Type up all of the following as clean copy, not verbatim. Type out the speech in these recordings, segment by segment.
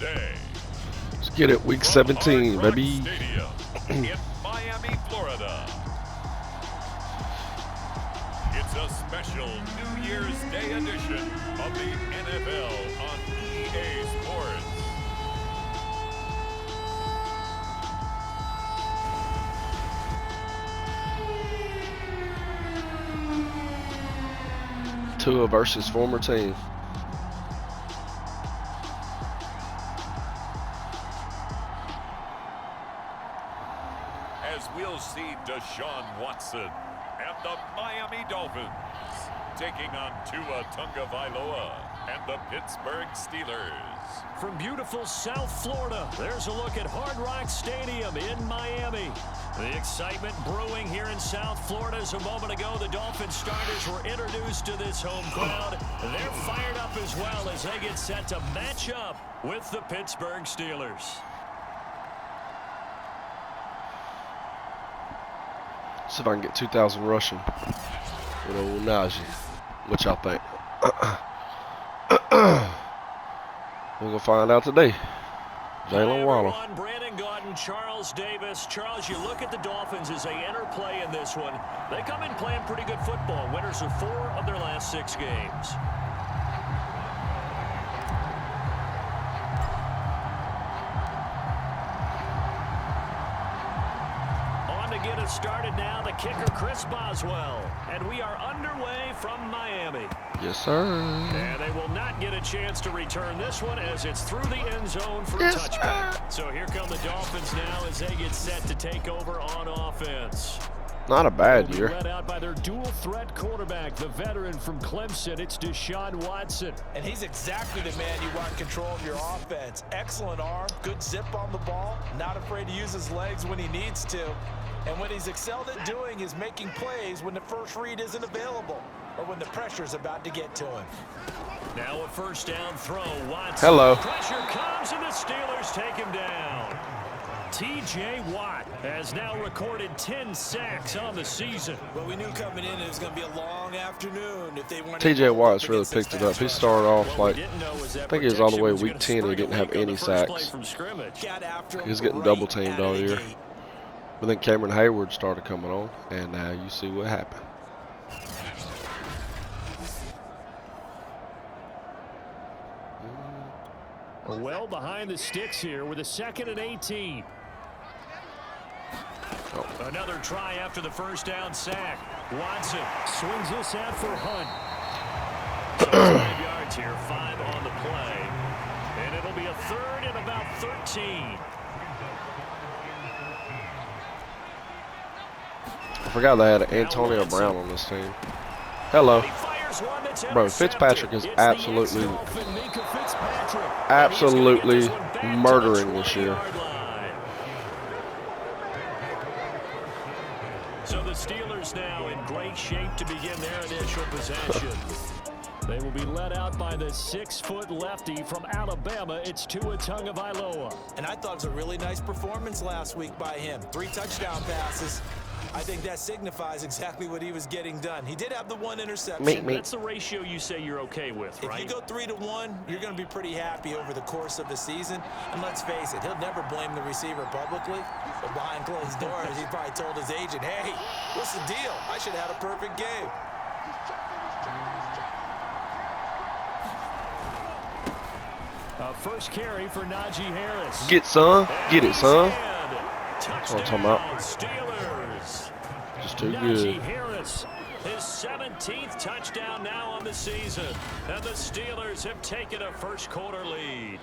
Day. Let's get it, week 17, baby. Stadium in Miami, Florida. It's a special New Year's Day edition of the NFL on EA Sports. Tua versus former team. As we'll see Deshaun Watson and the Miami Dolphins taking on Tua Tagovailoa and the Pittsburgh Steelers. From beautiful South Florida, there's a look at Hard Rock Stadium in Miami. The excitement brewing here in South Florida. As a moment ago, the Dolphins starters were introduced to this home crowd. They're fired up as well as they get set to match up with the Pittsburgh Steelers. See if I can get 2,000 rushing with old Najee. What y'all think? We're going to find out today. Jalen Waddle. Brandon Gaudin, Charles Davis. Charles, you look at the Dolphins as they enter play in this one. They come in playing pretty good football. Winners of 4 of their last 6 games. Get us started now, the kicker Chris Boswell, and we are underway from Miami. Yes, sir. And they will not get a chance to return this one as it's through the end zone for a touchback. So here come the Dolphins now as they get set to take over on offense. Not a bad year. Led out by their dual-threat quarterback, the veteran from Clemson. It's Deshaun Watson. And he's exactly the man you want control of your offense. Excellent arm, good zip on the ball, not afraid to use his legs when he needs to. And what he's excelled at doing is making plays when the first read isn't available or when the pressure's about to get to him. Now a first down throw. Watson. Hello. Pressure comes and the Steelers take him down. T.J. Watt has now recorded 10 sacks on the season. Well, we knew coming in it was going to be a long afternoon if they weren't. T.J. Watt's really picked it up. He started off like, I think he was all the way week 10 and he didn't have any sacks. He was getting double teamed all year. But then Cameron Hayward started coming on, and now you see what happened. Well behind the sticks here with a 2nd and 18. Oh. Another try after the first down sack. Watson swings this out for Hunt. So 5 yards here, 5 on the play. And it'll be a 3rd and about 13. I forgot they had Antonio Brown on this team. Hello. Bro, Fitzpatrick is absolutely murdering this year. So the Steelers now in great shape to begin their initial possession. They will be led out by the 6-foot lefty from Alabama. It's Tua Tagovailoa. And I thought it was a really nice performance last week by him. 3 touchdown passes. I think that signifies exactly what he was getting done. He did have the 1 interception. That's the ratio you say you're okay with, right? If you go 3-to-1, you're going to be pretty happy over the course of the season. And let's face it, he'll never blame the receiver publicly. But behind closed doors, he probably told his agent, hey, what's the deal? I should have had a perfect game. First carry for Najee Harris. Get son. Get it, son. That's what I'm talking about. Steelers. Just too Najee good. Harris, his 17th touchdown now on the season. And the Steelers have taken a first-quarter lead.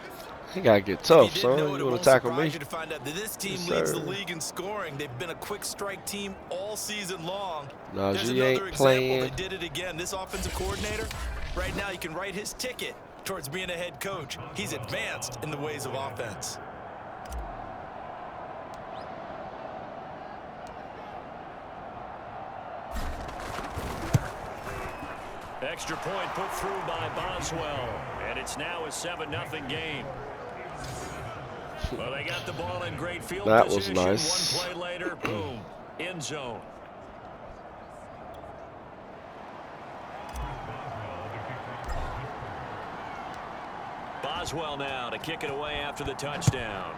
You gotta get tough, son. You wanna tackle me? You to find out that this team Yes, leads sir. the league in scoring. They've been a quick strike team all season long. Najee There's another ain't example. playing. They did it again. This offensive coordinator, right now, you can write his ticket towards being a head coach. He's advanced in the ways of offense. Extra point put through by Boswell. And it's now a 7-0 game. Well, they got the ball in great field That was position. nice. 1 play later, boom, end zone. Boswell now to kick it away after the touchdown.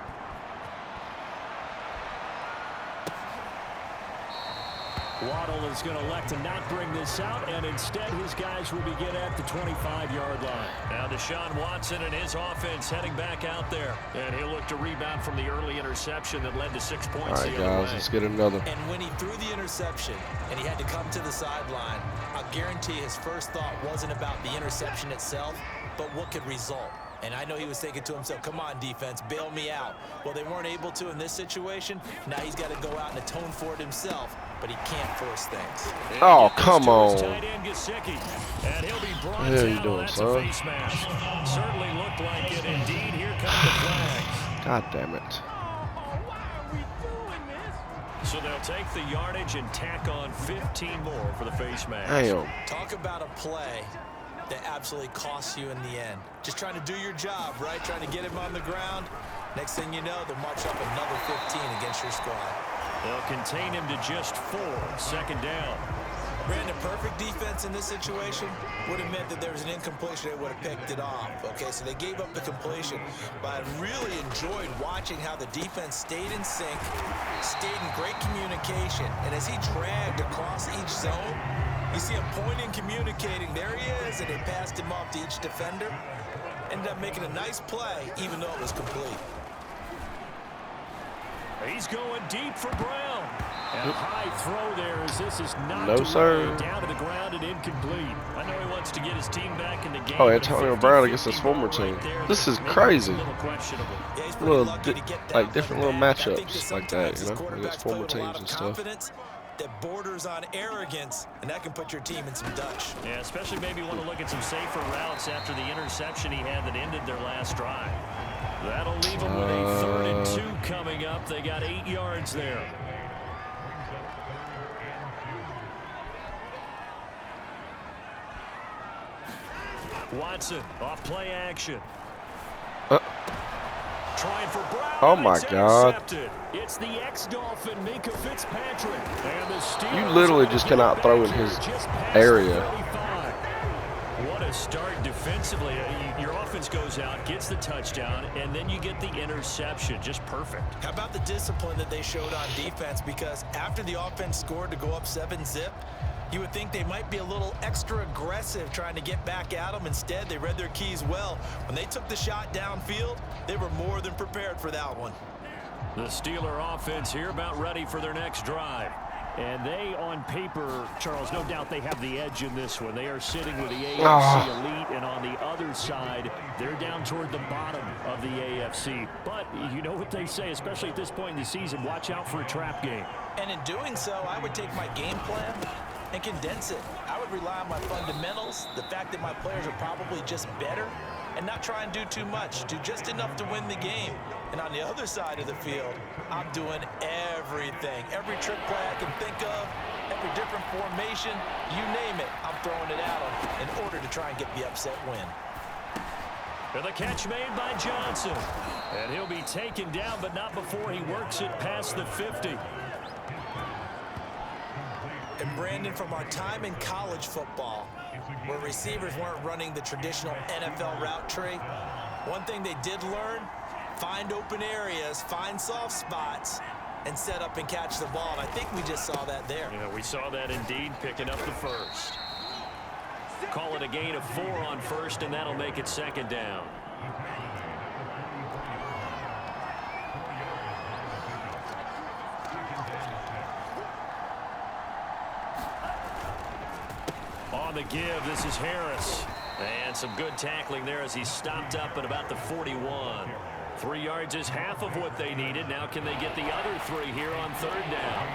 Waddle is going to elect to not bring this out, and instead his guys will begin at the 25-yard line. Now Deshaun Watson and his offense heading back out there, and he'll look to rebound from the early interception that led to 6 points. All right, guys, let's get another. And when he threw the interception and he had to come to the sideline, I'll guarantee his first thought wasn't about the interception itself, but what could result. And I know he was thinking to himself, come on, defense, bail me out. Well, they weren't able to in this situation. Now he's got to go out and atone for it himself, but he can't force things. Oh, come on. And he'll be brought What the hell are you down. doing, That's son? a face mask. Certainly looked like it. Indeed, here come the flags. God damn it. So they'll take the yardage and tack on 15 more for the face mask. Damn. Talk about a play that absolutely costs you in the end. Just trying to do your job, right? Trying to get him on the ground. Next thing you know, they'll march up another 15 against your squad. They'll contain him to just 4. Second down. Brandon, perfect defense in this situation would have meant that there was an incompletion. They would have picked it off. Okay, so they gave up the completion. But I really enjoyed watching how the defense stayed in sync, stayed in great communication. And as he dragged across each zone, you see him pointing, communicating. There he is, and they passed him off to each defender. Ended up making a nice play, even though it was complete. He's going deep for Brown. And a high throw there as this is knocked No, sir. down to the ground and incomplete. I know he wants to get his team back in the game. Oh, but Antonio 50-50 Brown against his former ball team. right there This is makes it crazy. a little questionable. Yeah, he's pretty lucky to get that Like different little back. I think matchups like that, you know, sometimes against quarterbacks former play with a lot teams of and stuff. confidence that borders on arrogance, and that can put your team in some Dutch. Yeah, especially maybe want to look at some safer routes after the interception he had that ended their last drive. That'll leave them with a 3rd and 2 coming up. They got 8 yards there. Watson off play action. Trying for Brown. Oh my God. It's the ex-Dolphin Minka Fitzpatrick. And the Steelers You literally just cannot throw in his area. What a start defensively. Your offense goes out, gets the touchdown, and then you get the interception. Just perfect. How about the discipline that they showed on defense? Because after the offense scored to go up 7-zip, you would think they might be a little extra aggressive trying to get back at them. Instead, they read their keys well. When they took the shot downfield, they were more than prepared for that one. The Steeler offense here about ready for their next drive. And they, on paper, Charles, no doubt they have the edge in this one. They are sitting with the AFC elite, and on the other side, they're down toward the bottom of the AFC. But you know what they say, especially at this point in the season, watch out for a trap game. And in doing so, I would take my game plan and condense it. I would rely on my fundamentals, the fact that my players are probably just better, and not try and do too much, do just enough to win the game. And on the other side of the field, I'm doing everything. Every trick play I can think of, every different formation, you name it, I'm throwing it at them in order to try and get the upset win. And the catch made by Johnson. And he'll be taken down, but not before he works it past the 50. And Brandon, from our time in college football, where receivers weren't running the traditional NFL route tree, one thing they did learn, find open areas, find soft spots, and set up and catch the ball. And I think we just saw that there. Yeah, we saw that indeed, picking up the first. Call it a gain of 4 on first, and that'll make it 2nd down. On the give, this is Harris. And some good tackling there as he stopped up at about the 41. 3 yards is half of what they needed. Now can they get the other 3 here on 3rd down?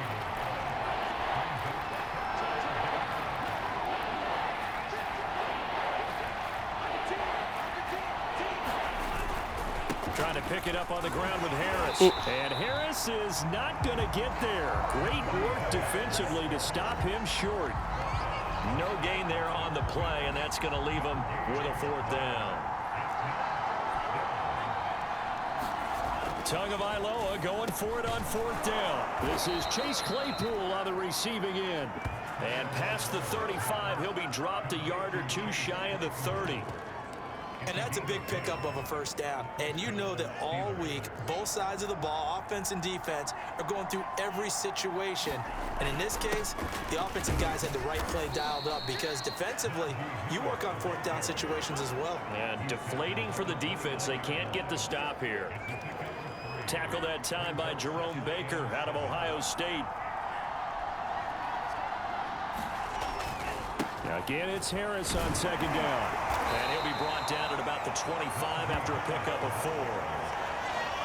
Trying to pick it up on the ground with Harris. And Harris is not going to get there. Great work defensively to stop him short. No gain there on the play, and that's going to leave him with a 4th down. Tagovailoa going for it on 4th down. This is Chase Claypool on the receiving end. And past the 35, he'll be dropped a yard or 2 shy of the 30. And that's a big pickup of a first down. And you know that all week, both sides of the ball, offense and defense, are going through every situation. And in this case, the offensive guys had the right play dialed up because defensively, you work on fourth down situations as well. And deflating for the defense. They can't get the stop here. Tackle that time by Jerome Baker out of Ohio State. Again, it's Harris on second down. And he'll be brought down at about the 25 after a pickup of 4.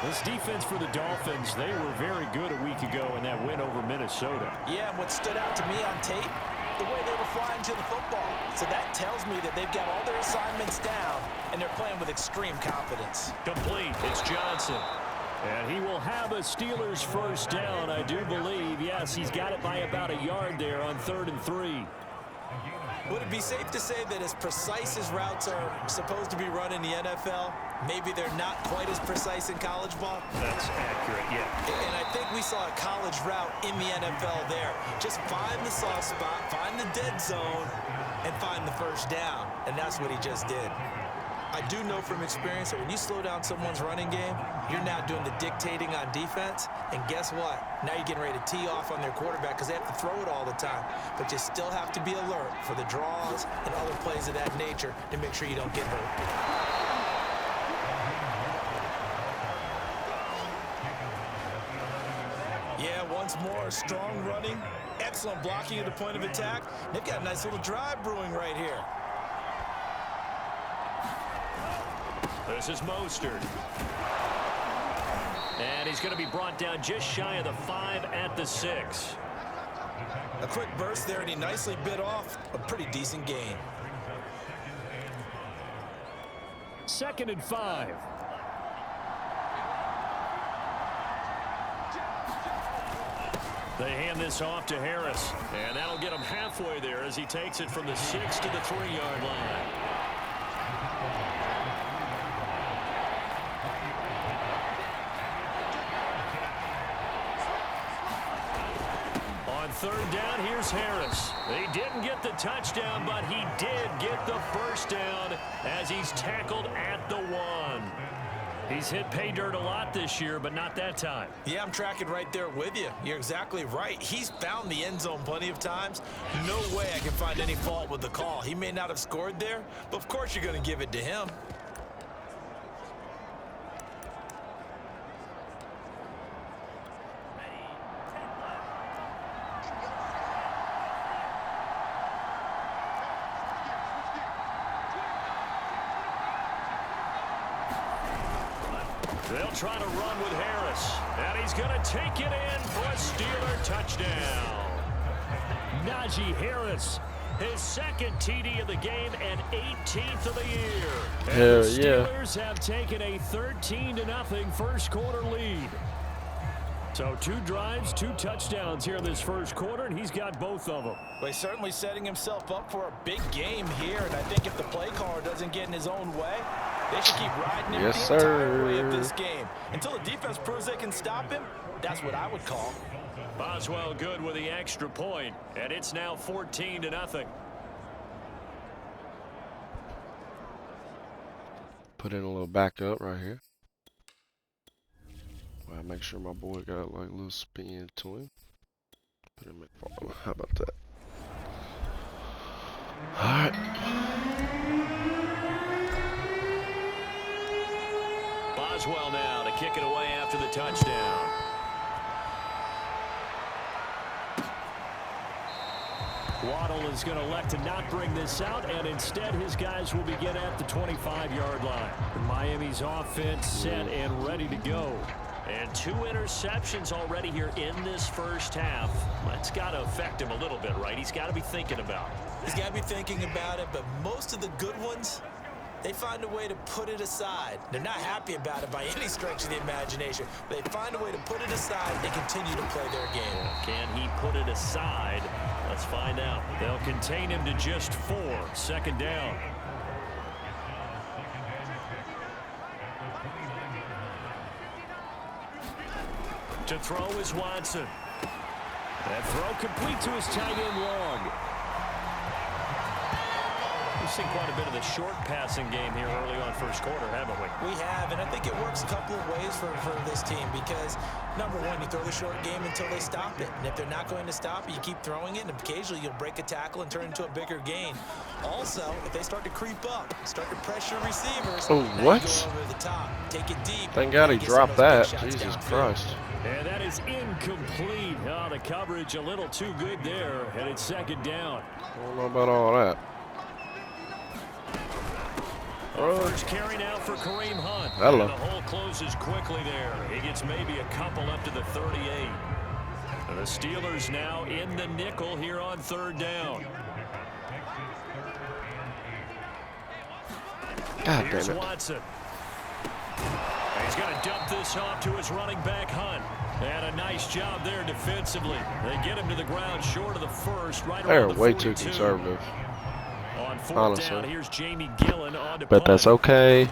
This defense for the Dolphins, they were very good a week ago in that win over Minnesota. Yeah, and what stood out to me on tape, the way they were flying to the football. So that tells me that they've got all their assignments down, and they're playing with extreme confidence. Complete. It's Johnson. And he will have a Steelers first down, I do believe. Yes, he's got it by about a yard there on 3rd and 3. Would it be safe to say that as precise as routes are supposed to be run in the NFL, maybe they're not quite as precise in college ball? That's accurate, yeah. And I think we saw a college route in the NFL there. Just find the soft spot, find the dead zone, and find the first down. And that's what he just did. I do know from experience that when you slow down someone's running game, you're now doing the dictating on defense. And guess what? Now you're getting ready to tee off on their quarterback because they have to throw it all the time. But you still have to be alert for the draws and other plays of that nature to make sure you don't get hurt. Yeah, once more, strong running, excellent blocking at the point of attack. They've got a nice little drive brewing right here. This is Mostert. And he's going to be brought down just shy of the 5 at the 6. A quick burst there, and he nicely bit off a pretty decent gain. 2nd and 5. They hand this off to Harris. And that'll get him halfway there as he takes it from the 6 to the 3-yard line. On 3rd down, here's Harris. He didn't get the touchdown, but he did get the first down as he's tackled at the 1. He's hit pay dirt a lot this year, but not that time. Yeah, I'm tracking right there with you. You're exactly right. He's found the end zone plenty of times. No way I can find any fault with the call. He may not have scored there, but of course you're going to give it to him. They'll try to run with Harris. And he's going to take it in for a Steeler touchdown. Najee Harris, his 2nd TD of the game and 18th of the year. And the Steelers have taken a 13-0 first quarter lead. So 2 drives, 2 touchdowns here in this first quarter, and he's got both of them. Well, he's certainly setting himself up for a big game here, and I think if the play caller doesn't get in his own way, they should keep riding him the entire way of this game. Until the defense proves they can stop him, that's what I would call. Boswell good with the extra point, and it's now 14-0. Put in a little backup right here. Well, make sure my boy got like a little spin to him. Put him at follow. How about that? Alright. Boswell now to kick it away after the touchdown. Waddle is going to elect to not bring this out, and instead his guys will begin at the 25-yard line. Miami's offense set and ready to go. And 2 interceptions already here in this first half. That's got to affect him a little bit, right? He's got to be thinking about it. He's got to be thinking about it, but most of the good ones, they find a way to put it aside. They're not happy about it by any stretch of the imagination. They find a way to put it aside and continue to play their game. Can he put it aside? Let's find out. They'll contain him to just 4. 2nd down. To throw is Watson. That throw complete to his tight end Long. seen quite a bit of the short passing game here early on first quarter, haven't we? We have, and I think it works a couple of ways for this team because, number one, you throw the short game until they stop it. And if they're not going to stop it, you keep throwing it, and occasionally you'll break a tackle and turn it into a bigger gain. Also, if they start to creep up, start to pressure receivers, oh, what? Go over the top, take it deep. Thank God he dropped that. Jesus Christ. And that is incomplete. Oh, the coverage a little too good there, and it's second down. I don't know about all that. First carry now for Kareem Hunt. Hello. And the hole closes quickly there. He gets maybe a couple up to the 38. And the Steelers now in the nickel here on third down. God Here's damn it. Watson. And he's going to dump this off to his running back, Hunt. And a nice job there defensively. They get him to the ground short of the first, right They're around the way 42. too conservative. On fourth Honestly. down, here's Jamie Gillen on to But punt. that's okay.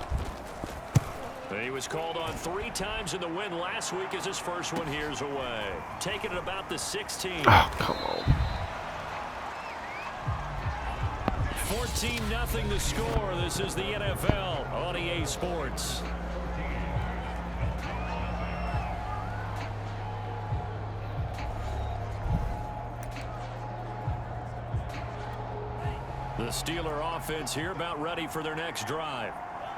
He was called on 3 times in the win last week as his first one here's away. Taking it about the 16. Oh, come on. 14-0 the score. This is the NFL on EA Sports. The Steeler offense here about ready for their next drive.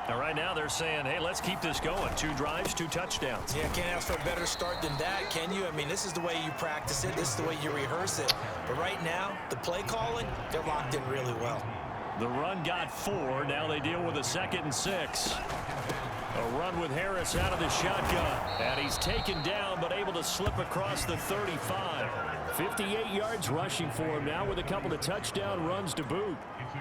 Now, right now they're saying, hey, let's keep this going. 2 drives, 2 touchdowns. Yeah, can't ask for a better start than that, can you? I mean, this is the way you practice it. This is the way you rehearse it. But right now, the play calling, they're locked in really well. The run got 4. Now they deal with a 2nd and 6. A run with Harris out of the shotgun. And he's taken down, but able to slip across the 35. 58 yards rushing for him now with a couple of touchdown runs to boot.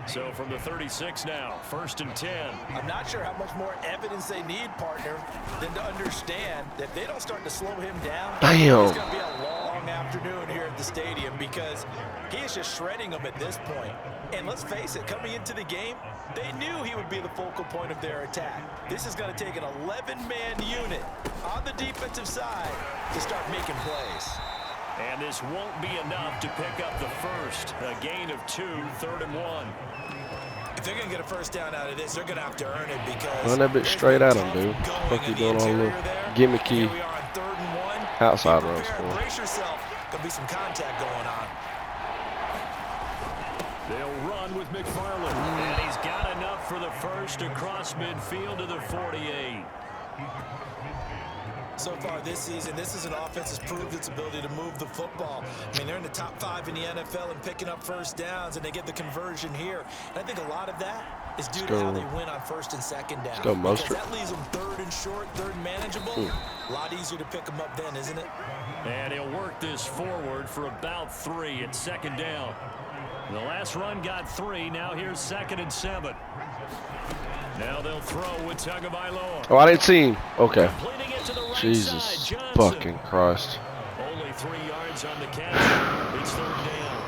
So from the 36 now, 1st and 10. I'm not sure how much more evidence they need, partner, than to understand that if they don't start to slow him down, Damn. it's going to be a long afternoon here at the stadium because he is just shredding them at this point. And let's face it, coming into the game, they knew he would be the focal point of their attack. This is going to take an 11-man unit on the defensive side to start making plays. And this won't be enough to pick up the first. A gain of 2, 3rd and 1. If they're going to get a first down out of this, they're going to have to earn it because... Run that bit straight at him, dude. Fuck you doing all the little gimmicky outside runs for him. Brace yourself. There'll be some contact going on. They'll run with McFarland. And he's got enough for the first across midfield to the 48. So far this season, this is an offense that's proved its ability to move the football. I mean, they're in the top 5 in the NFL and picking up first downs, and they get the conversion here. And I think a lot of that is due to how they win on 1st and 2nd down. Let's go, Mostert. Because that leaves them 3rd and short, 3rd and manageable. A lot easier to pick them up then, isn't it? And he'll work this forward for about 3 at 2nd down. The last run got 3. Now here's 2nd and 7. Now they'll throw with Tagovailoa. Oh, I didn't see him. Okay. Completing it to the right Jesus side, Johnson. fucking Christ. Only 3 yards on the catch. It's 3rd down.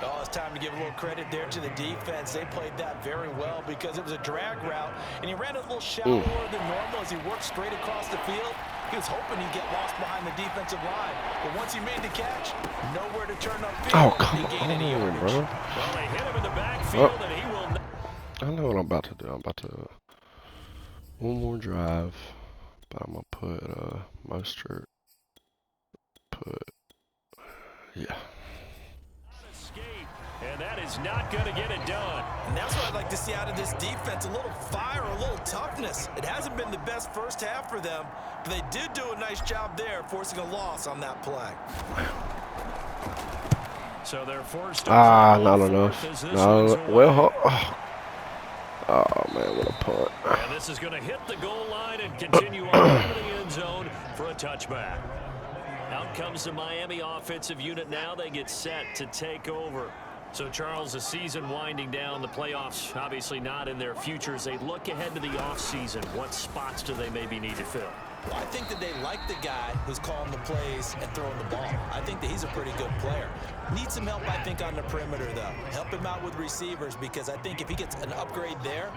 Oh, it's time to give a little credit there to the defense. They played that very well because it was a drag route, and he ran a little shallower than normal as he worked straight across the field. He was hoping he'd get lost behind the defensive line, but once he made the catch, nowhere to turn upfield. Oh, come on, bro. Well, they hit him in the backfield, and he will not. I know what I'm about to do. I'm about to one more drive, but I'm gonna put Mostert. Yeah. And that is not going to get it done. And that's what I'd like to see out of this defense, a little fire, a little toughness. It hasn't been the best first half for them, but they did do a nice job there, forcing a loss on that play. So they're forced to not enough. No, well, oh man, what a punt. And this is going to hit the goal line and continue on into the end zone for a touchback. Out comes the Miami offensive unit now. They get set to take over. So, Charles, the season winding down, the playoffs obviously not in their futures. They look ahead to the offseason. What spots do they maybe need to fill? Well, I think that they like the guy who's calling the plays and throwing the ball. I think that he's a pretty good player. Needs some help, I think, on the perimeter, though. Help him out with receivers because I think if he gets an upgrade there,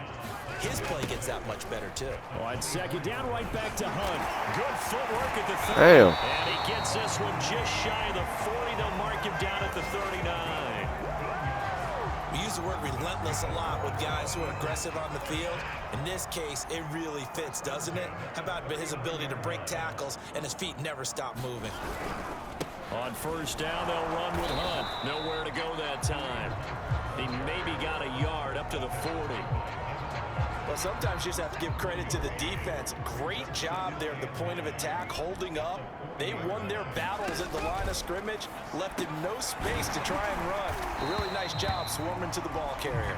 his play gets that much better, too. On 2nd down, right back to Hunt. Good footwork at the 30. Damn. And he gets this one just shy of the 40. They'll mark him down at the 39. We use the word relentless a lot with guys who are aggressive on the field. In this case, it really fits, doesn't it? How about his ability to break tackles and his feet never stop moving? On first down, they'll run with Hunt. Nowhere to go that time. He maybe got a yard up to the 40. Well, sometimes you just have to give credit to the defense. Great job there at the point of attack, holding up. They won their battles at the line of scrimmage, left him no space to try and run. A really nice job swarming to the ball carrier.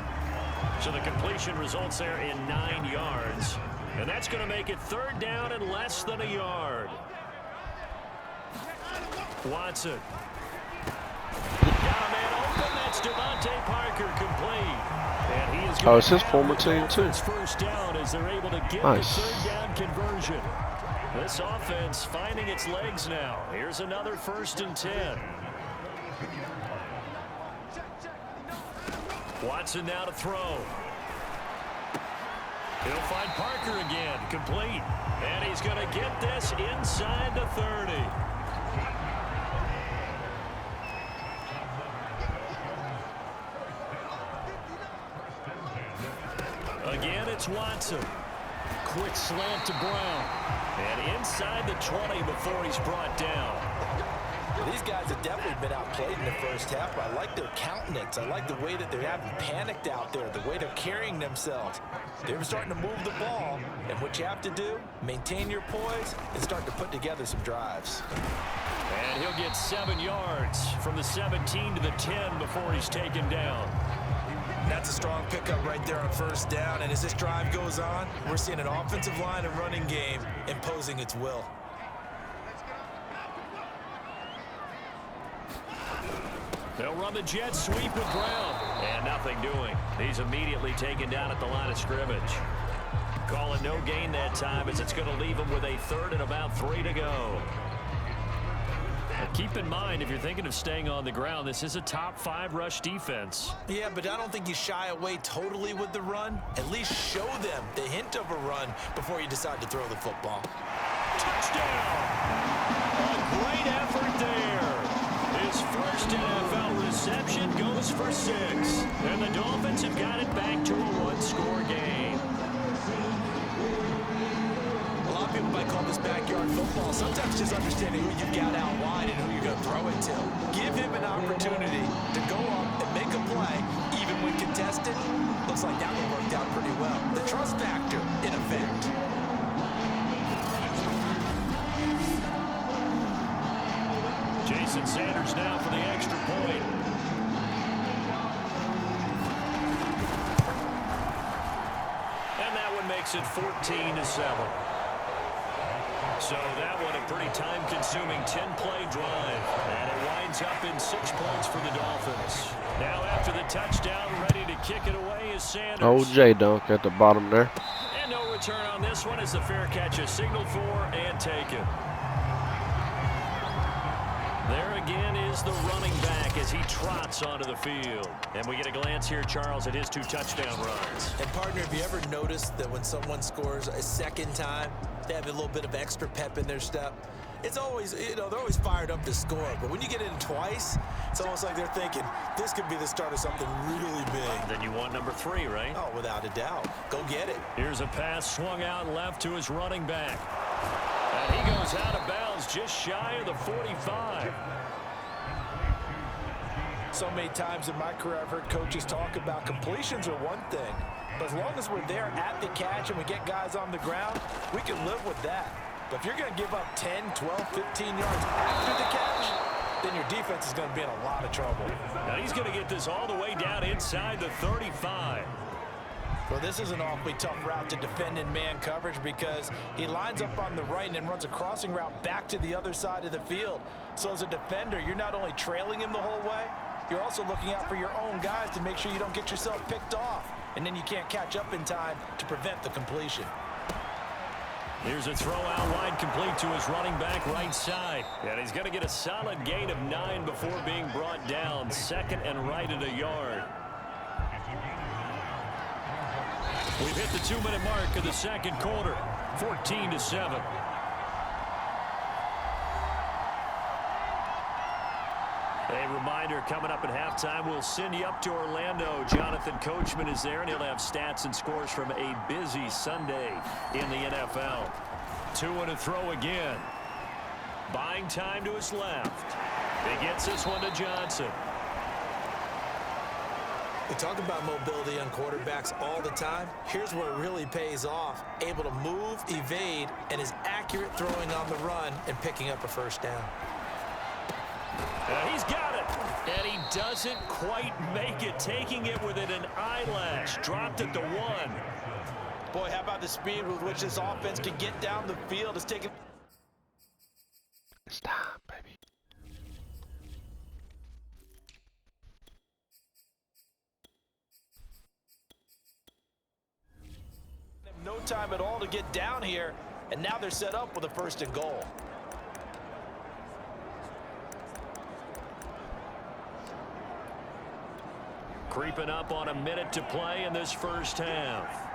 So the completion results there in 9 yards. And that's going to make it third down and less than a yard. Watson. Got a man open. That's Devontae Parker complete. And he is it's his former team too. First down as they're able to get the third down conversion. This offense finding its legs now. Here's another 1st and 10. Watson now to throw. He'll find Parker again, complete. And he's going to get this inside the 30. Again, it's Watson. Quick slant to Brown. And inside the 20 before he's brought down. These guys have definitely been outplayed in the first half, but I like their countenance. I like the way that they haven't panicked out there, the way they're carrying themselves. They're starting to move the ball, and what you have to do, maintain your poise and start to put together some drives. And he'll get 7 yards from the 17 to the 10 before he's taken down. That's a strong pickup right there on first down, and as this drive goes on, we're seeing an offensive line and running game imposing its will. They'll run the jet sweep with Brown. And nothing doing. He's immediately taken down at the line of scrimmage. Calling no gain that time as it's going to leave him with a 3rd and about 3 to go. Now keep in mind, if you're thinking of staying on the ground, this is a top 5 rush defense. Yeah, but I don't think you shy away totally with the run. At least show them the hint of a run before you decide to throw the football. Touchdown! A great effort there. His first NFL reception goes for 6. And the Dolphins have got it back to a 1-score game. A lot of people might call this backyard football. Sometimes just understanding who you've got out wide and who you're going to throw it to. Give him an opportunity to go up and make a play, even when contested. Looks like that one worked out pretty well. The trust factor in effect. Jason Sanders now for the extra point. And that one makes it 14-7. So that one a pretty time-consuming 10-play drive. And it winds up in 6 points for the Dolphins. Now after the touchdown, ready to kick it away is Sanders. O.J. dunk at the bottom there. And no return on this one as the fair catch is signaled for and taken. There again is the running back as he trots onto the field. And we get a glance here, Charles, at his 2 touchdown runs. And, partner, have you ever noticed that when someone scores a second time, they have a little bit of extra pep in their step? It's always, they're always fired up to score. But when you get in twice, it's almost like they're thinking, this could be the start of something really big. Then you want number 3, right? Oh, without a doubt. Go get it. Here's a pass swung out left to his running back. And he goes out of bounds just shy of the 45. So many times in my career, I've heard coaches talk about completions are one thing. But as long as we're there at the catch and we get guys on the ground, we can live with that. But if you're going to give up 10, 12, 15 yards after the catch, then your defense is going to be in a lot of trouble. Now he's going to get this all the way down inside the 35. Well, this is an awfully tough route to defend in man coverage because he lines up on the right and then runs a crossing route back to the other side of the field. So as a defender, you're not only trailing him the whole way, you're also looking out for your own guys to make sure you don't get yourself picked off. And then you can't catch up in time to prevent the completion. Here's a throw out wide complete to his running back right side. And he's going to get a solid gain of 9 before being brought down. 2nd and right at a yard. We've hit the 2-minute mark of the second quarter. 14-7. A reminder, coming up at halftime, we'll send you up to Orlando. Jonathan Coachman is there, and he'll have stats and scores from a busy Sunday in the NFL. 2 and a throw again. Buying time to his left. He gets this one to Johnson. We talk about mobility on quarterbacks all the time. Here's where it really pays off. Able to move, evade, and is accurate throwing on the run and picking up a first down. He's got it. And he doesn't quite make it. Taking it within an eyelash. Dropped at the 1. Boy, how about the speed with which this offense can get down the field? It's taking... It's time, baby. No time at all to get down here, and now they're set up with a 1st and goal. Creeping up on a minute to play in this first half.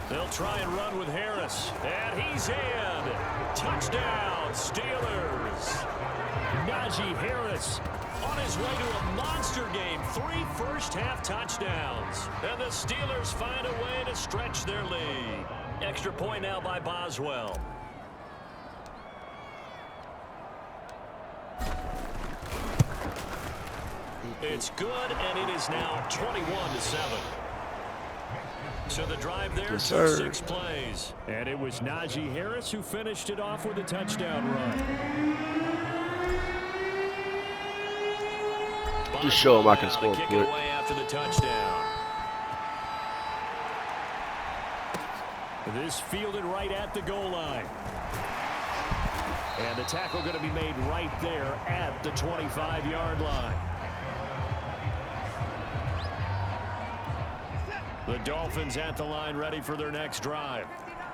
They'll try and run with Harris. And he's in. Touchdown, Steelers. Najee Harris on his way to a monster game. 3 first-half touchdowns. And the Steelers find a way to stretch their lead. Extra point now by Boswell. It's good, and it is now 21-7. So the drive there took 6 plays. And it was Najee Harris who finished it off with a touchdown run. Just show him I can score quick. quick. Away after the touchdown. This fielded right at the goal line. And the tackle going to be made right there at the 25-yard line. The Dolphins at the line ready for their next drive.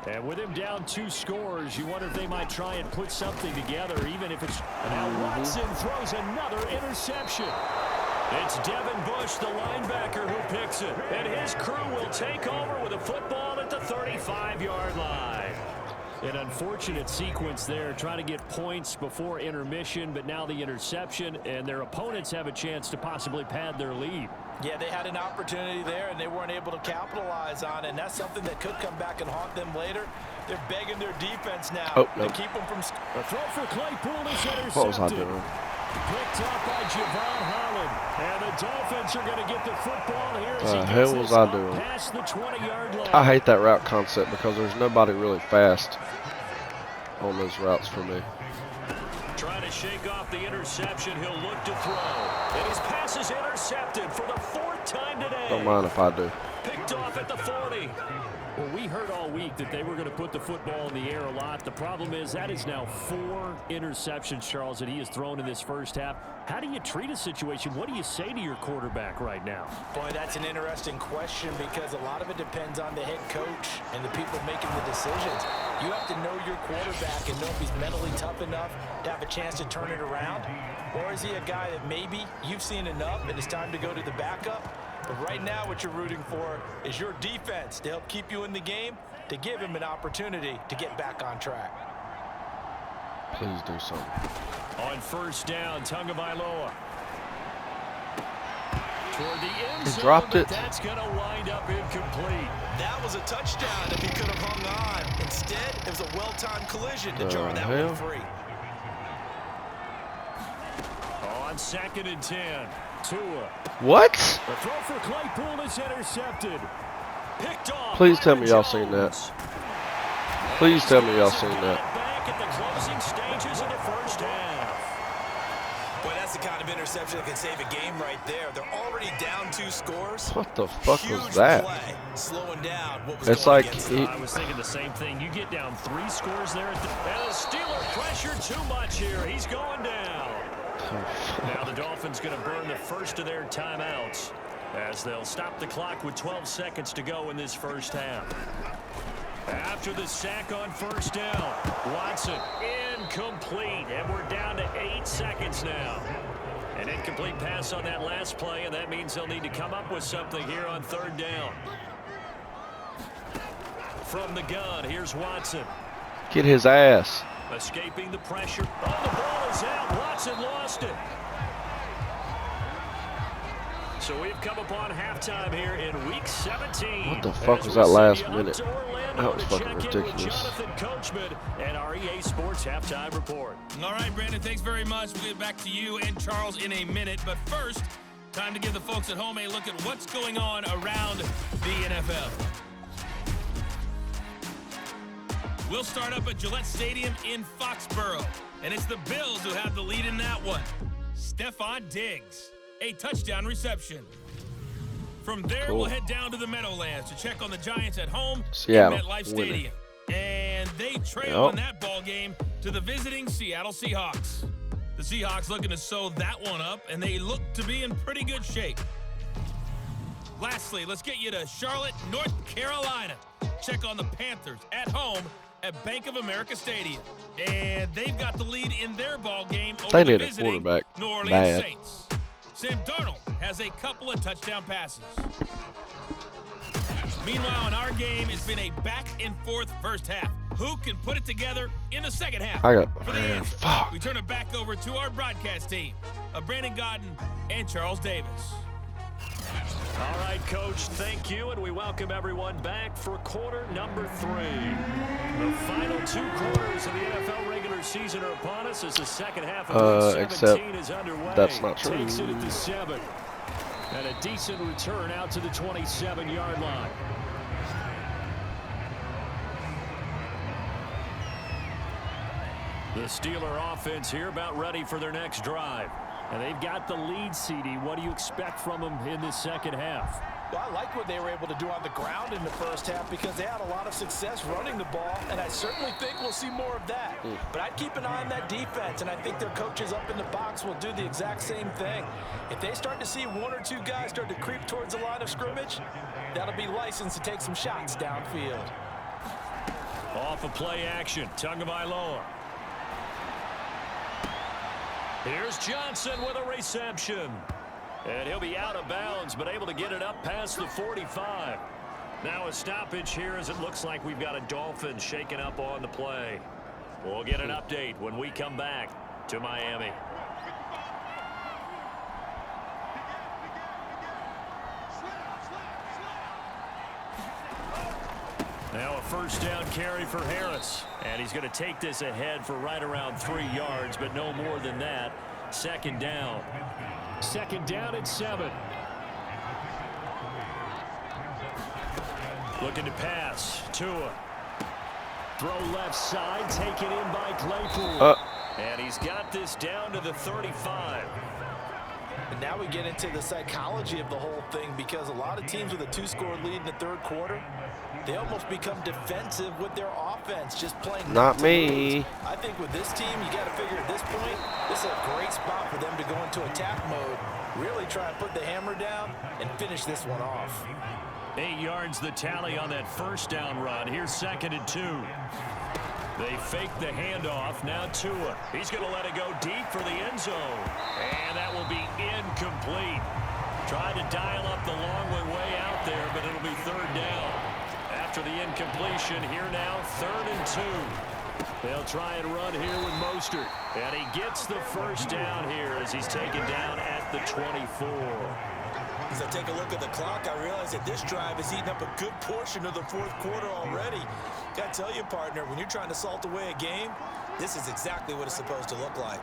And with him down 2 scores, you wonder if they might try and put something together, even if it's... Now Watson throws another interception. It's Devin Bush, the linebacker, who picks it. And his crew will take over with a football at the 35-yard line. An unfortunate sequence there, trying to get points before intermission, but now the interception, and their opponents have a chance to possibly pad their lead. Yeah, they had an opportunity there, and they weren't able to capitalize on it, and that's something that could come back and haunt them later. They're begging their defense now to keep them from... A throw for Claypool is intercepted. What was I doing? Picked up by Javon Holland. And the Dolphins are going to get the football here as The he hell gets was this I up doing? past the 20-yard line. I hate that route concept because there's nobody really fast on those routes for me. Trying to shake off the interception. He'll look to throw. And his pass is intercepted for the 4th time today. Don't mind if I do. Picked off at the 40. Well, we heard all week that they were going to put the football in the air a lot. The problem is that is now 4 interceptions, Charles, that he has thrown in this first half. How do you treat a situation? What do you say to your quarterback right now? Boy, that's an interesting question because a lot of it depends on the head coach and the people making the decisions. You have to know your quarterback and know if he's mentally tough enough to have a chance to turn it around. Or is he a guy that maybe you've seen enough and it's time to go to the backup? But right now what you're rooting for is your defense to help keep you in the game, to give him an opportunity to get back on track. Please do something. On first down, Tagovailoa. Toward the end zone, dropped it. That's going to wind up incomplete. That was a touchdown if he could have hung on. Instead, it was a well-timed collision to jar that one free. On 2nd and 10, Tua. What? The throw for Claypool is intercepted. Picked off. Please tell me y'all seen that. Please tell me y'all seen that. Back at the closing stages of the first half. Boy, that's the kind of interception that can save a game right there. They're already down 2 scores. What the fuck Huge was that? Play, slowing down what was It's going like against he, I was thinking the same thing. You get down 3 scores there. And the Steeler pressured too much here. He's going down. Now the Dolphins going to burn the first of their timeouts as they'll stop the clock with 12 seconds to go in this first half. After the sack on first down, Watson incomplete, and we're down to 8 seconds now. An incomplete pass on that last play, and that means they'll need to come up with something here on 3rd down. from the gun. Here's Watson. Get his ass. Escaping the pressure. Oh, the ball is out. Watson lost it. So we've come upon halftime here in Week 17. What the fuck was that last minute? That was fucking ridiculous. Jonathan Coachman and our EA Sports Halftime Report. All right, Brandon, thanks very much. We'll get back to you and Charles in a minute. But first, time to give the folks at home a look at what's going on around the NFL. We'll start up at Gillette Stadium in Foxborough. And it's the Bills who have the lead in that one. Stephon Diggs, a touchdown reception. From there, we'll head down to the Meadowlands to check on the Giants at home Seattle, in MetLife Stadium. And they trail in that ball game to the visiting Seattle Seahawks. The Seahawks looking to sew that one up, and they look to be in pretty good shape. Lastly, let's get you to Charlotte, North Carolina. Check on the Panthers at home at Bank of America Stadium. And they've got the lead in their ball game over the visiting New Orleans Saints. Sam Darnold has a couple of touchdown passes. Meanwhile, in our game, it's been a back-and-forth first half. Who can put it together in the second half? For the answer, we turn it back over to our broadcast team of Brandon Godden and Charles Davis. All right, Coach, thank you, and we welcome everyone back for quarter number 3. The final 2 quarters of the NFL regular season are upon us as the second half of Week 17 is underway. That's not true. Takes it at the 7. And a decent return out to the 27-yard line. The Steeler offense here about ready for their next drive. And they've got the lead, CD. What do you expect from them in this second half? Well, I like what they were able to do on the ground in the first half because they had a lot of success running the ball, and I certainly think we'll see more of that. But I'd keep an eye on that defense, and I think their coaches up in the box will do the exact same thing. If they start to see 1 or 2 guys start to creep towards the line of scrimmage, that'll be licensed to take some shots downfield. Off of play action, Tagovailoa. Here's Johnson with a reception. And he'll be out of bounds, but able to get it up past the 45. Now a stoppage here as it looks like we've got a Dolphins shaking up on the play. We'll get an update when we come back to Miami. Now a first down carry for Harris. And he's going to take this ahead for right around 3 yards, but no more than that. Second down. Second down at 7. Looking to pass. Tua. Throw left side. Taken in by Claypool. And he's got this down to the 35. And now we get into the psychology of the whole thing because a lot of teams with a 2-score lead in the third quarter, they almost become defensive with their offense, just playing. Not me. I think with this team, you got to figure at this point, this is a great spot for them to go into attack mode, really try and put the hammer down and finish this one off. 8 yards the tally on that first down run. Here's 2nd and 2. They fake the handoff. Now Tua. He's going to let it go deep for the end zone. And that will be incomplete. Tried to dial up the long way out there, but it'll be 3rd down. After the incompletion, here now, 3rd and 2. They'll try and run here with Mostert. And he gets the first down here as he's taken down at the 24. As I take a look at the clock, I realize that this drive is eating up a good portion of the 4th quarter already. Got to tell you, partner, when you're trying to salt away a game, this is exactly what it's supposed to look like.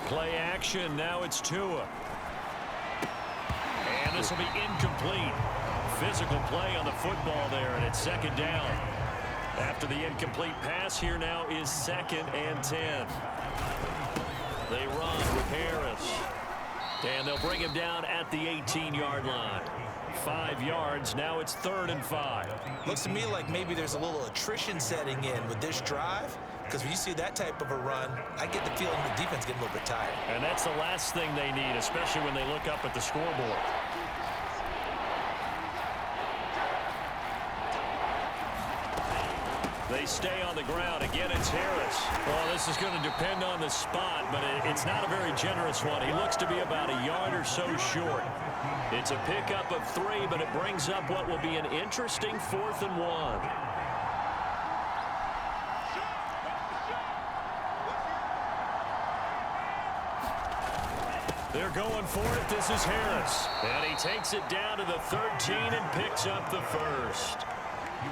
Play action. Now it's Tua. And this will be incomplete. Physical play on the football there, and it's 2nd down. After the incomplete pass, here now is 2nd and 10. They run with Harris. And they'll bring him down at the 18-yard line. 5 yards. Now it's 3rd and 5. Looks to me like maybe there's a little attrition setting in with this drive. Because when you see that type of a run, I get the feeling the defense getting a little bit tired. And that's the last thing they need, especially when they look up at the scoreboard. They stay on the ground. Again, it's Harris. Well, this is going to depend on the spot, but it's not a very generous one. He looks to be about a yard or so short. It's a pickup of 3, but it brings up what will be an interesting 4th and 1. They're going for it. This is Harris. And he takes it down to the 13 and picks up the first.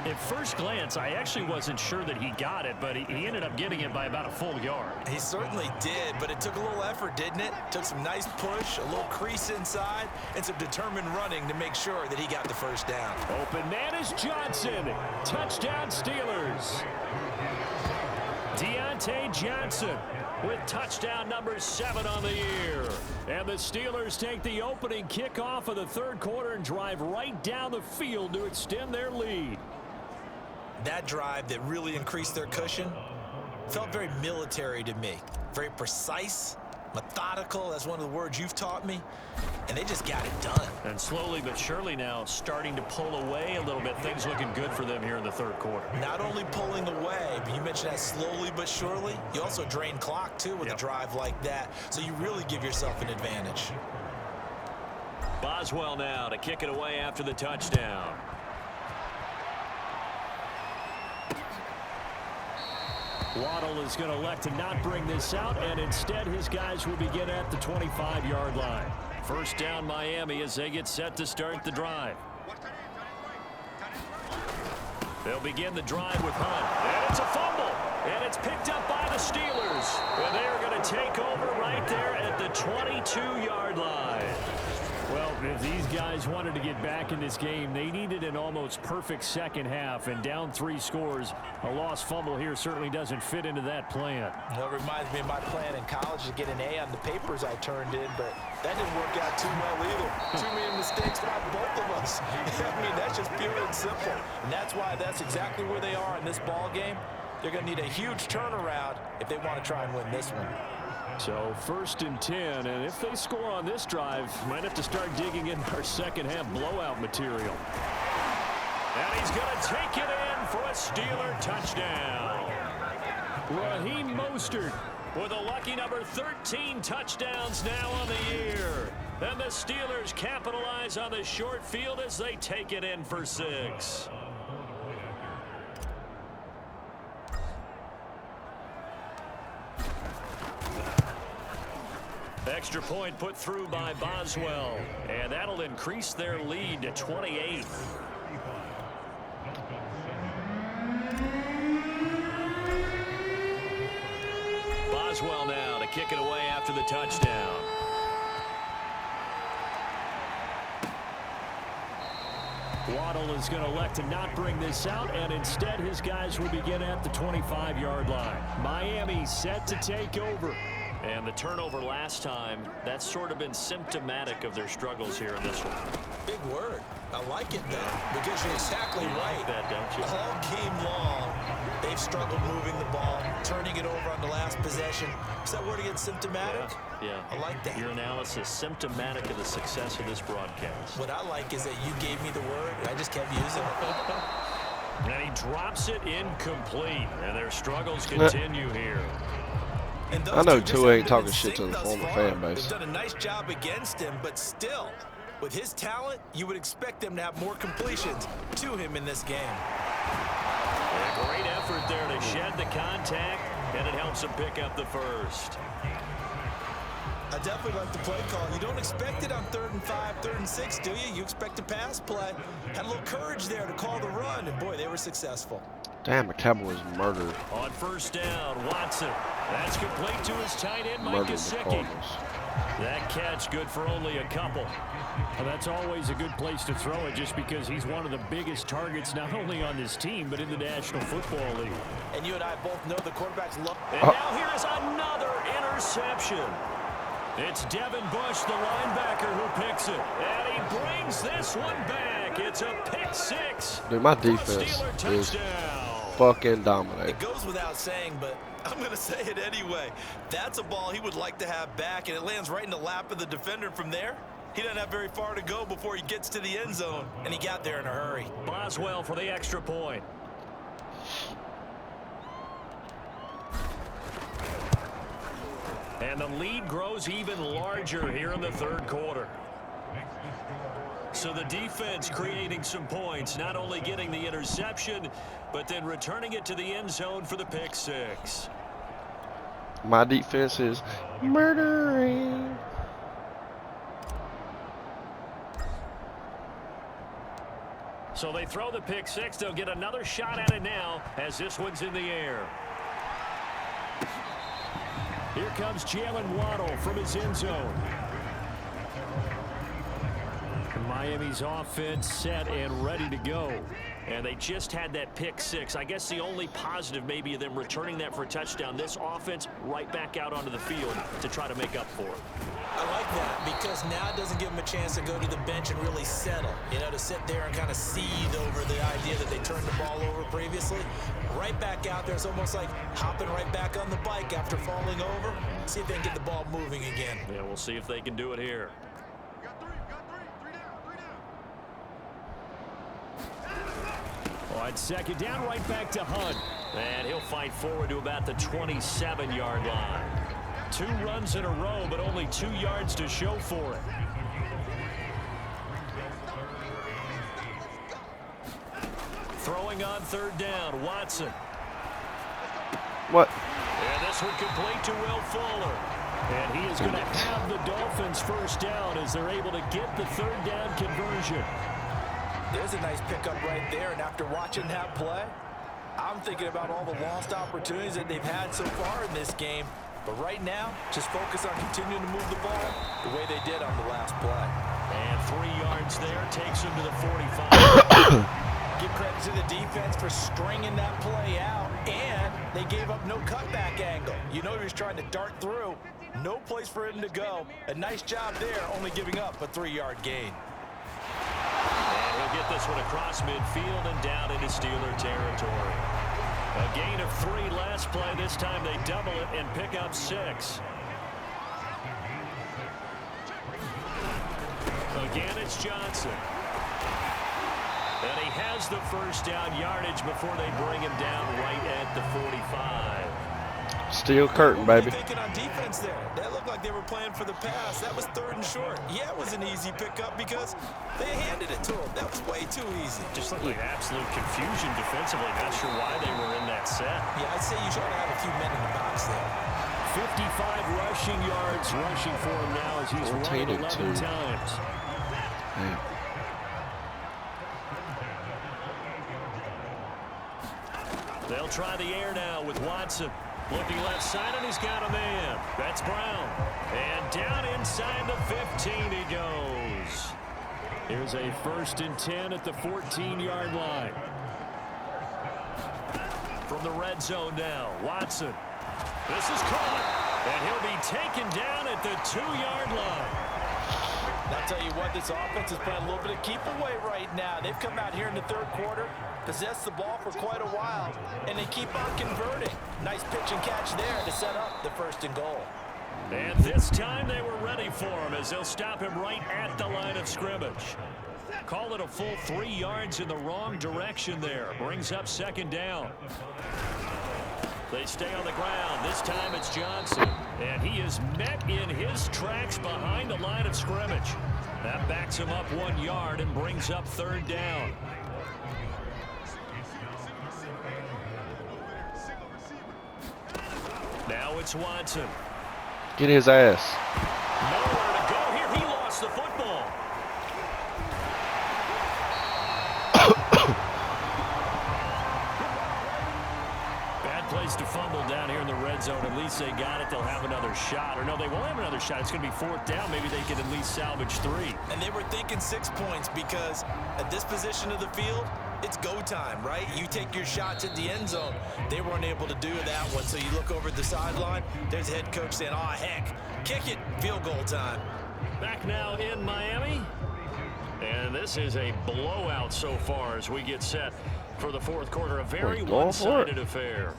At first glance, I actually wasn't sure that he got it, but he ended up getting it by about a full yard. He certainly did, but it took a little effort, didn't it? Took some nice push, a little crease inside, and some determined running to make sure that he got the first down. Open man is Johnson. Touchdown Steelers. Deontay Johnson with touchdown number 7 on the year. And the Steelers take the opening kickoff of the 3rd quarter and drive right down the field to extend their lead. That drive that really increased their cushion felt very military to me. Very precise, methodical. That's one of the words you've taught me. And they just got it done. And slowly but surely now starting to pull away a little bit. Things looking good for them here in the 3rd quarter. Not only pulling away, but you mentioned that slowly but surely. You also drain clock, too, with a drive like that. So you really give yourself an advantage. Boswell now to kick it away after the touchdown. Waddle is going to elect to not bring this out, and instead his guys will begin at the 25-yard line. First down Miami as they get set to start the drive. They'll begin the drive with Hunt. And it's a fumble. And it's picked up by the Steelers. And they're going to take over right there at the 22-yard line. Well, if these guys wanted to get back in this game, they needed an almost perfect second half. And down 3 scores, a lost fumble here certainly doesn't fit into that plan. It reminds me of my plan in college to get an A on the papers I turned in, but that didn't work out too well either. Too many mistakes by both of us. I mean, that's just pure and simple. And that's why that's exactly where they are in this ball game. They're going to need a huge turnaround if they want to try and win this one. So 1st and 10, and if they score on this drive, might have to start digging in our second half blowout material. And he's going to take it in for a Steeler touchdown. Raheem Mostert with a lucky number 13 touchdowns now on the year. And the Steelers capitalize on the short field as they take it in for 6. Extra point put through by Boswell, and that'll increase their lead to 28. Boswell now to kick it away after the touchdown. Waddle is going to elect to not bring this out, and instead his guys will begin at the 25-yard line. Miami set to take over. And the turnover last time, that's sort of been symptomatic of their struggles here in this one. Big word. I like it, though, because you're exactly right. Like that, don't you? All game long, they've struggled moving the ball, turning it over on the last possession. Is that word again, symptomatic? Yeah. I like that. Your analysis, symptomatic of the success of this broadcast. What I like is that you gave me the word, and I just kept using it. And he drops it incomplete, and their struggles continue here. I know Tua ain't talking shit to the former fan base. They've done a nice job against him, but still, with his talent, you would expect them to have more completions to him in this game. A great effort there to shed the contact, and it helps him pick up the first. I definitely like the play call. You don't expect it on 3rd and 5, 3rd and 6, do you? You expect a pass play. Had a little courage there to call the run, and boy, they were successful. Damn, the Cowboys murdered. On first down, Watson. That's complete to his tight end, Mike Gesicki. That catch good for only a couple. Well, that's always a good place to throw it just because he's one of the biggest targets not only on this team but in the National Football League. And you and I both know the quarterbacks love. And now here's another interception. It's Devin Bush, the linebacker, who picks it. And he brings this one back. It's a pick 6. Dude, my defense is fucking dominating. It goes without saying, but I'm going to say it anyway. That's a ball he would like to have back, and it lands right in the lap of the defender from there. He doesn't have very far to go before he gets to the end zone, and he got there in a hurry. Boswell for the extra point. And the lead grows even larger here in the 3rd quarter. So the defense creating some points, not only getting the interception, but then returning it to the end zone for the pick six. My defense is murdering. So they throw the pick six. They'll get another shot at it now as this one's in the air. Here comes Jalen Waddle from his end zone. Miami's offense set and ready to go. And they just had that pick six. I guess the only positive maybe of them returning that for a touchdown. This offense right back out onto the field to try to make up for it. I like that because now it doesn't give them a chance to go to the bench and really settle. You know, to sit there and kind of seethe over the idea that they turned the ball over previously. Right back out there. It's almost like hopping right back on the bike after falling over. See if they can get the ball moving again. Yeah, we'll see if they can do it here. On second down, right back to Hunt. And he'll fight forward to about the 27-yard line. 2 runs in a row, but only 2 yards to show for it. Throwing on third down, Watson. What? And this one complete to Will Fuller. And he is going to have the Dolphins first down as they're able to get the third down conversion. There's a nice pickup right there, and after watching that play, I'm thinking about all the lost opportunities that they've had so far in this game. But right now, just focus on continuing to move the ball the way they did on the last play. And 3 yards there takes him to the 45. Give credit to the defense for stringing that play out, and they gave up no cutback angle. You know he was trying to dart through. No place for him to go. A nice job there, only giving up a 3-yard gain. And he'll get this one across midfield and down into Steeler territory. A gain of 3 last play. This time they double it and pick up 6. Again, it's Johnson. And he has the first down yardage before they bring him down right at the 45. Steel curtain, baby. Thinking on defense there. That looked like they were playing for the pass. That was 3rd and short. Yeah, it was an easy pickup because they handed it to him. That was way too easy. Just looked like absolute confusion defensively. Not sure why they were in that set. Yeah, I'd say you should have a few men in the box there. 55 rushing yards rushing for him now as he's run 11 times. Man. They'll try the air now with Watson. Looking left side, and he's got a man. That's Brown. And down inside the 15 he goes. Here's a 1st and 10 at the 14-yard line. From the red zone now, Watson. This is caught, and he'll be taken down at the 2-yard line. I'll tell you what, this offense is playing a little bit of keep away right now. They've come out here in the 3rd quarter, possessed the ball for quite a while, and they keep on converting. Nice pitch and catch there to set up the 1st and goal. And this time they were ready for him as they'll stop him right at the line of scrimmage. Call it a full 3 yards in the wrong direction there. Brings up 2nd down. They stay on the ground. This time it's Johnson. And he is met in his tracks behind the line of scrimmage. That backs him up 1 yard and brings up 3rd down. Now it's Watson. Get his ass. Nowhere to go here. He lost the football. Bad place to fumble down here in the red zone. At least they got it. They'll have another shot. Or no, they won't have another shot. It's going to be 4th down. Maybe they can at least salvage 3. And they were thinking 6 points because at this position of the field, it's go time, right? You take your shots at the end zone. They weren't able to do that one, so you look over at the sideline. There's the head coach saying, oh, heck, kick it, field goal time. Back now in Miami. And this is a blowout so far as we get set for the 4th quarter. A very one-sided affair.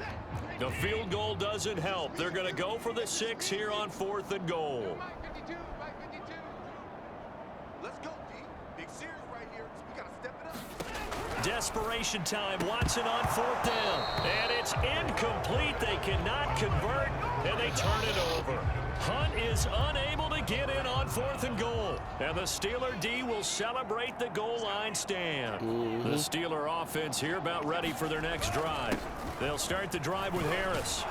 The field goal doesn't help. They're going to go for the 6 here on 4th and goal. Let's go, D. Big series right here. We got to step it up. Desperation time. Watson on 4th down. And it's incomplete. They cannot convert, and they turn it over. Hunt is unable to get in on 4th and goal. And the Steeler D will celebrate the goal line stand. The Steeler offense here about ready for their next drive. They'll start the drive with Harris.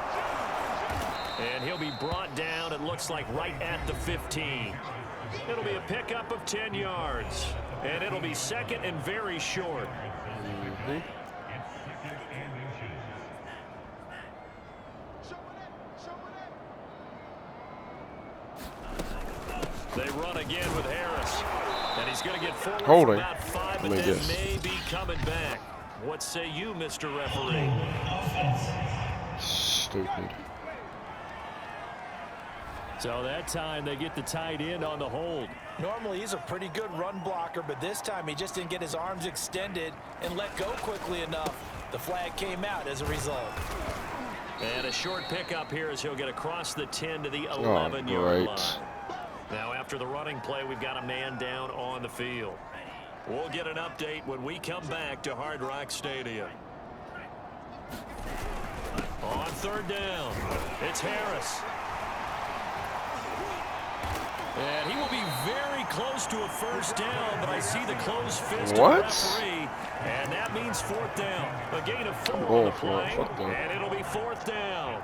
And he'll be brought down, it looks like, right at the 15. It'll be a pickup of 10 yards. And it'll be second and very short. They run again with Harris. And he's going to get forward for about 5, but then may be coming back. What say you, Mr. Referee? Stupid. So that time they get the tight end on the hold. Normally he's a pretty good run blocker, but this time he just didn't get his arms extended and let go quickly enough. The flag came out as a result. And a short pickup here as he'll get across the 10 to the 11-yard line. Now after the running play, we've got a man down on the field. We'll get an update when we come back to Hard Rock Stadium. On 3rd down, it's Harris. And he will be very close to a first down, but I see the closed fist of the referee, and that means 4th down. A gain of 4 on the play, and it'll be 4th down.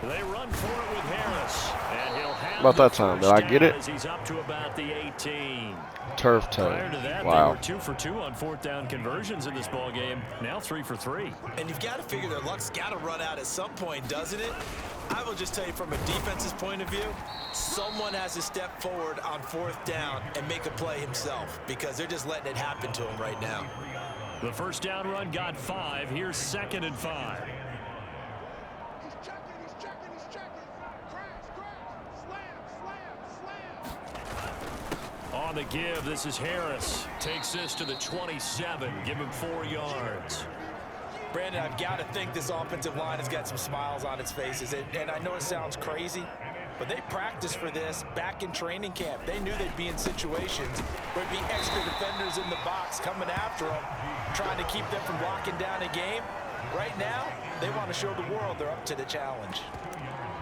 They run for it with Harris, and he'll have about that time. Did I get it? as he's up to about the 18. Turf toe. Prior to that, wow. They were 2 for 2 on 4th down conversions in this ball game. Now 3 for 3. And you've got to figure their luck's got to run out at some point, doesn't it? I will just tell you from a defense's point of view, someone has to step forward on 4th down and make a play himself because they're just letting it happen to him right now. The first down run got 5. Here's 2nd and 5. On the give, this is Harris. Takes this to the 27. Give him 4 yards. Brandon, I've got to think this offensive line has got some smiles on its faces. And I know it sounds crazy, but they practiced for this back in training camp. They knew they'd be in situations where there'd be extra defenders in the box coming after them, trying to keep them from locking down a game. Right now, they want to show the world they're up to the challenge.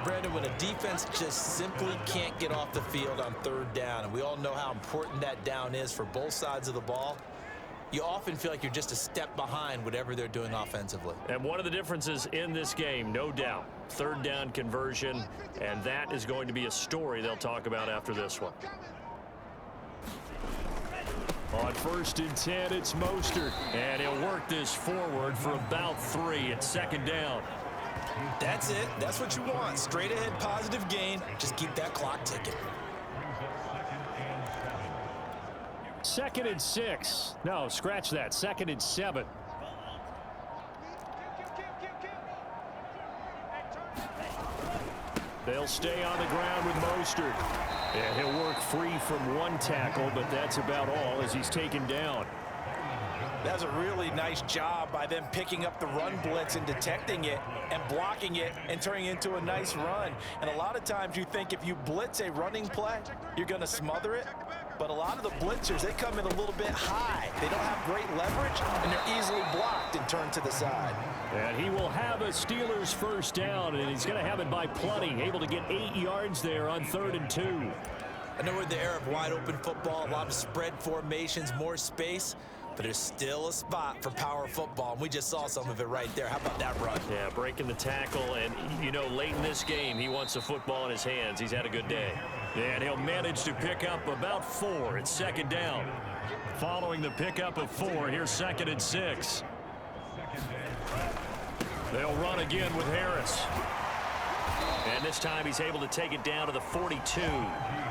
Brandon, when a defense just simply can't get off the field on 3rd down, and we all know how important that down is for both sides of the ball, you often feel like you're just a step behind whatever they're doing offensively. And one of the differences in this game, no doubt, 3rd down conversion, and that is going to be a story they'll talk about after this one. On 1st and 10, it's Mostert, and he'll work this forward for about 3 at 2nd down. That's it. That's what you want. Straight ahead positive gain. Just keep that clock ticking. 2nd and 6. No, scratch that. 2nd and 7. They'll stay on the ground with Mostert. And he'll work free from 1 tackle, but that's about all as he's taken down. That's a really nice job by them picking up the run blitz and detecting it and blocking it and turning it into a nice run. And a lot of times you think if you blitz a running play, you're going to smother it. But a lot of the blitzers, they come in a little bit high. They don't have great leverage, and they're easily blocked and turned to the side. And he will have a Steelers first down, and he's going to have it by plenty. Able to get 8 yards there on 3rd and 2. I know we're in the era of wide open football, a lot of spread formations, more space. But there's still a spot for power football, and we just saw some of it right there. How about that run? Yeah, breaking the tackle, and, you know, late in this game, he wants the football in his hands. He's had a good day. And he'll manage to pick up about 4. It's 2nd down. Following the pickup of 4, here's 2nd and 6. They'll run again with Harris. And this time he's able to take it down to the 42.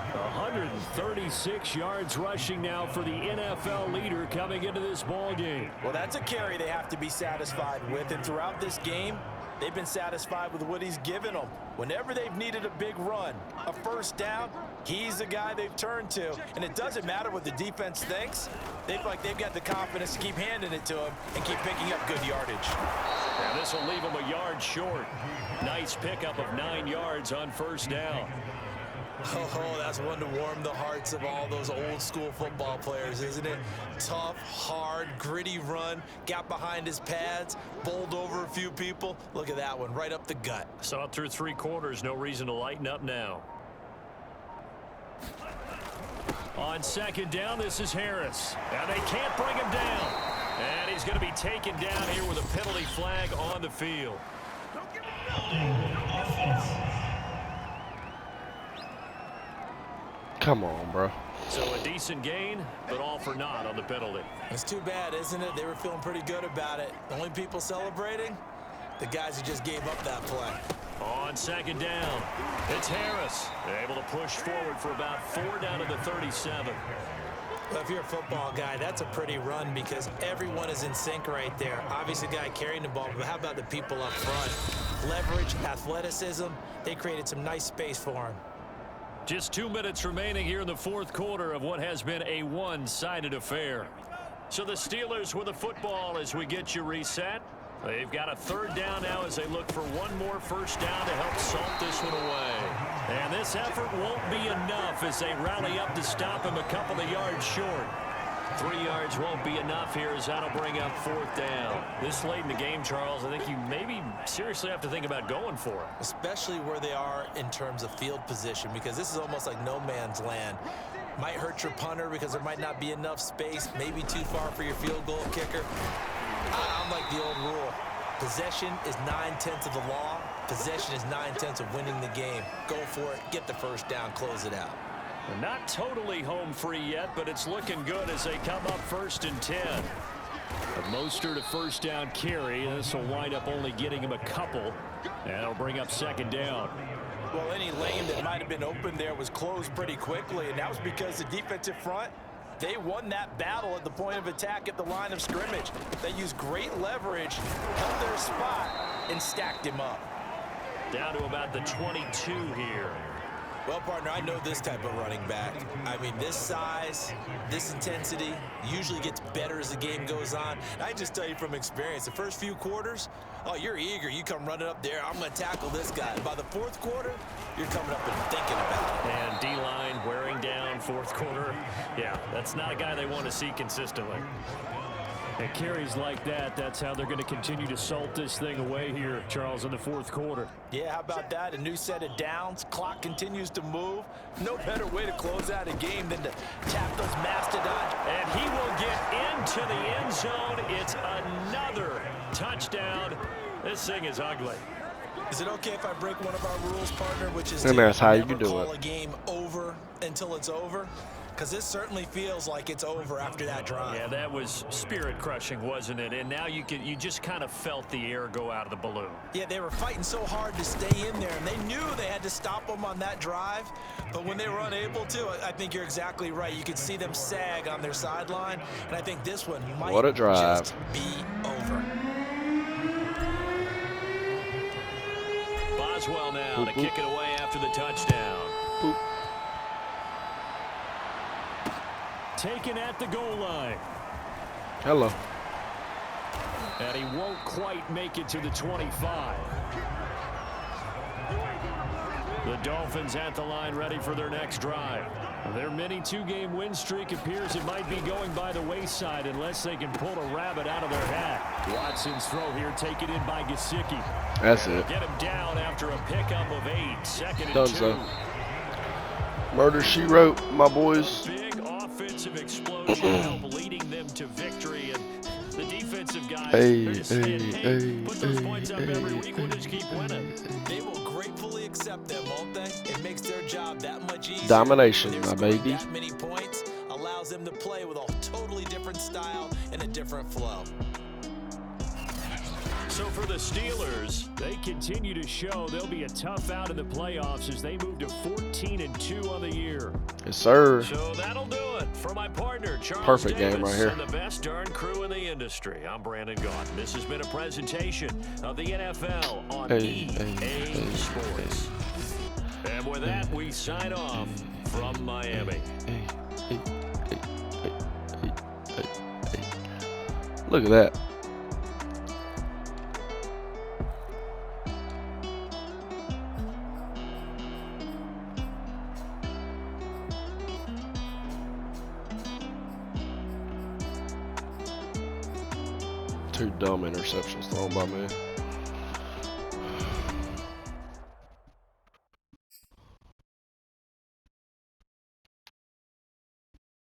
136 yards rushing now for the NFL leader coming into this ball game. Well, that's a carry they have to be satisfied with. And throughout this game, they've been satisfied with what he's given them. Whenever they've needed a big run, a first down, he's the guy they've turned to. And it doesn't matter what the defense thinks. They feel like they've got the confidence to keep handing it to him and keep picking up good yardage. And this will leave him a yard short. Nice pickup of 9 yards on first down. Oh, that's one to warm the hearts of all those old school football players, isn't it? Tough, hard, gritty run, got behind his pads, bowled over a few people. Look at that one, right up the gut. Saw it through 3 quarters, no reason to lighten up now. On 2nd down, this is Harris. And they can't bring him down. And he's going to be taken down here with a penalty flag on the field. Come on, bro. So a decent gain, but all for naught on the penalty. It's too bad, isn't it? They were feeling pretty good about it. The only people celebrating, the guys who just gave up that play. On 2nd down, it's Harris. They're able to push forward for about 4 down to the 37. Well, if you're a football guy, that's a pretty run because everyone is in sync right there. Obviously, the guy carrying the ball, but how about the people up front? Leverage, athleticism, they created some nice space for him. Just 2 minutes remaining here in the 4th quarter of what has been a one-sided affair. So the Steelers with the football as we get you reset. They've got a 3rd down now as they look for one more 1st down to help salt this one away. And this effort won't be enough as they rally up to stop him a couple of yards short. 3 yards won't be enough here as that'll bring up 4th down. This late in the game, Charles, I think you maybe seriously have to think about going for it. Especially where they are in terms of field position, because this is almost like no man's land. Might hurt your punter because there might not be enough space, maybe too far for your field goal kicker. I'm like the old rule. Possession is 9/10 of the law. Possession is 9/10 of winning the game. Go for it, get the 1st down, close it out. Not totally home free yet, but it's looking good as they come up 1st and 10. A Mostert to 1st down carry. This will wind up only getting him a couple, and it'll bring up 2nd down. Well, any lane that might have been open there was closed pretty quickly, and that was because the defensive front, they won that battle at the point of attack at the line of scrimmage. They used great leverage, held their spot, and stacked him up. Down to about the 22 here. Well, partner, I know this type of running back. I mean, this size, this intensity usually gets better as the game goes on. And I just tell you from experience, the first few quarters, oh, you're eager. You come running up there, I'm going to tackle this guy. And by the 4th quarter, you're coming up and thinking about it. And D-line wearing down 4th quarter. Yeah, that's not a guy they want to see consistently. And carries like that, that's how they're going to continue to salt this thing away here, Charles, in the 4th quarter. Yeah, how about that? A new set of downs. Clock continues to move. No better way to close out a game than to tap those mastodons. And he will get into the end zone. It's another touchdown. This thing is ugly. Is it okay if I break one of our rules, partner, which is And to that's how you never do call it. a game over until it's over? Because this certainly feels like it's over after that drive. Yeah, that was spirit-crushing, wasn't it? And now you just kind of felt the air go out of the balloon. Yeah, they were fighting so hard to stay in there, and they knew they had to stop them on that drive. But when they were unable to, I think you're exactly right. You could see them sag on their sideline, and I think this one might What a drive. just be over. Boswell now to kick it away after the touchdown. Boop. Taken at the goal line. Hello. And he won't quite make it to the 25. The Dolphins at the line ready for their next drive. Their mini 2-game win streak appears it might be going by the wayside unless they can pull a rabbit out of their hat. Watson's throw here taken in by Gesicki. That's it. Get him down after a pickup of 8. 2nd and Done 2. so. Murder, she wrote, my boys. Big offensive explosion help leading them to victory, and the defensive guys Hey, are just saying, hey, put those hey, points up hey, every week, we'll hey, just keep winning. They will gratefully accept them, won't they? It makes their job that much easier. Domination, When my they're scoring baby. That many points allows them to play with a totally different style and a different flow. So for the Steelers, they continue to show they'll be a tough out in the playoffs as they move to 14-2 on the year. Yes, sir. So that'll do it for my partner, Charles Perfect Davis, game right here. and the best darn crew in the industry. I'm Brandon Gaughan. This has been a presentation of the NFL on EA Sports. And with that, we sign off from Miami. Look at that. Two dumb interceptions thrown by me.